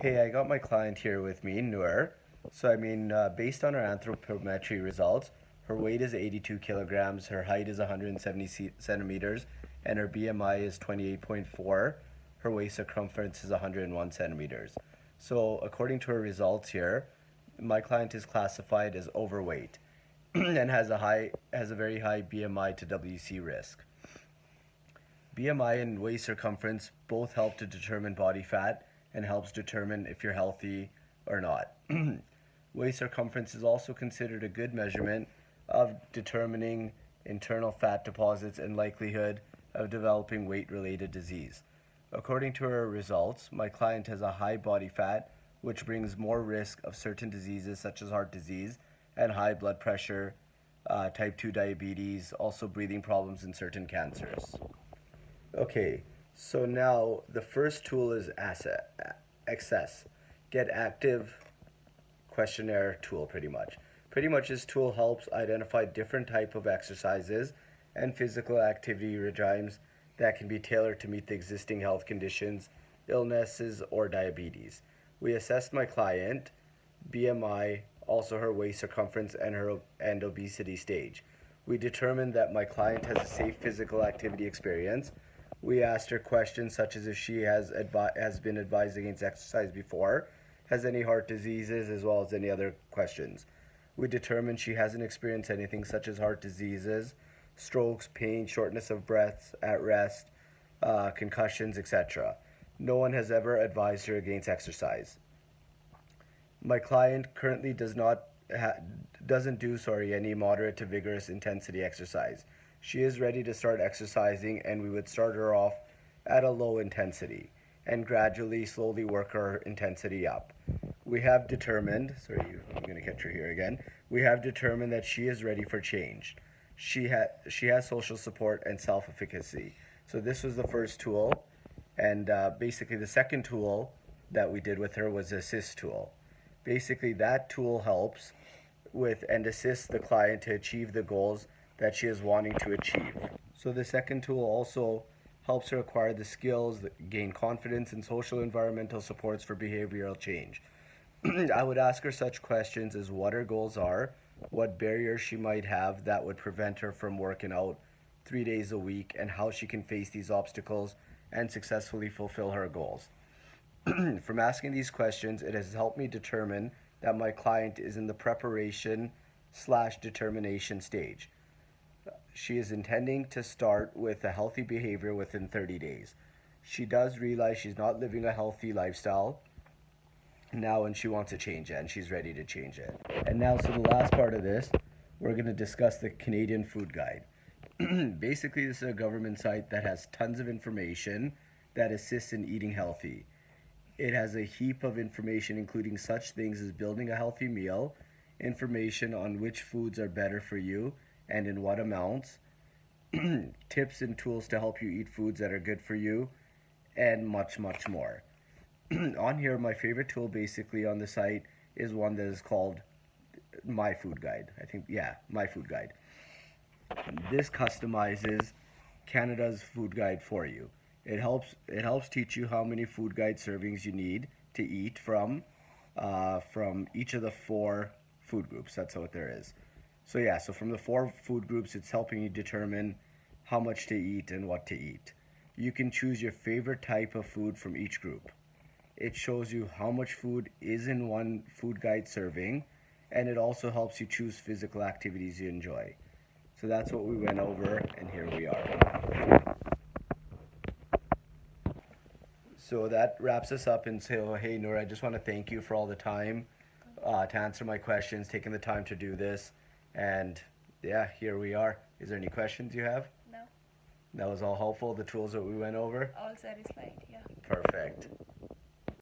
Hey, I got my client here with me, Noor. Based on her anthropometry results, her weight is 82 kilograms, her height is 170 centimeters, and her BMI is 28.4. Her waist circumference is 101 centimeters. So, according to her results here, my client is classified as overweight and has a very high BMI to WC risk. BMI and waist circumference both help to determine body fat and helps determine if you're healthy or not. Waist circumference is also considered a good measurement of determining internal fat deposits and likelihood of developing weight-related disease. According to her results, my client has a high body fat, which brings more risk of certain diseases such as heart disease and high blood pressure, type 2 diabetes, also breathing problems and certain cancers. Okay, so now the first tool is access. Get active questionnaire tool pretty much. Pretty much this tool helps identify different type of exercises and physical activity regimes that can be tailored to meet the existing health conditions, illnesses, or diabetes. We assessed my client, BMI, also her waist circumference and obesity stage. We determined that my client has a safe physical activity experience. We asked her questions such as if she has been advised against exercise before, has any heart diseases, as well as any other questions. We determined she hasn't experienced anything such as heart diseases, strokes, pain, shortness of breath at rest, concussions, etc. No one has ever advised her against exercise. My client currently doesn't do any moderate to vigorous intensity exercise. She is ready to start exercising, and we would start her off at a low intensity and gradually slowly work her intensity up. We have determined, I'm going to catch her here again. We have determined that she is ready for change. She has social support and self-efficacy. So this was the first tool, and basically the second tool that we did with her was the assist tool. Basically that tool helps with and assists the client to achieve the goals that she is wanting to achieve. So the second tool also helps her acquire the skills, gain confidence, and social environmental supports for behavioral change. I would ask her such questions as what her goals are, what barriers she might have that would prevent her from working out 3 days a week, and how she can face these obstacles and successfully fulfill her goals. From asking these questions, it has helped me determine that my client is in the preparation/determination stage. She is intending to start with a healthy behavior within 30 days. She does realize she's not living a healthy lifestyle now, and she wants to change it, and she's ready to change it. And now, so the last part of this, we're going to discuss the Canadian Food Guide. Basically, this is a government site that has tons of information that assists in eating healthy. It has a heap of information, including such things as building a healthy meal, information on which foods are better for you and in what amounts, tips and tools to help you eat foods that are good for you, and much, much more. On here, my favorite tool basically on the site is one that is called My Food Guide. My Food Guide. This customizes Canada's food guide for you. It helps teach you how many food guide servings you need to eat from each of the four food groups. That's what there is. So from the four food groups, it's helping you determine how much to eat and what to eat. You can choose your favorite type of food from each group. It shows you how much food is in one food guide serving, and it also helps you choose physical activities you enjoy. So that's what we went over, and here we are. So that wraps us up. And so, hey, Noor, I just want to thank you for all the time to answer my questions, taking the time to do this. And yeah, here we are. Is there any questions you have? No, That was all helpful, the tools that we went over? all satisfied. Yeah. Perfect.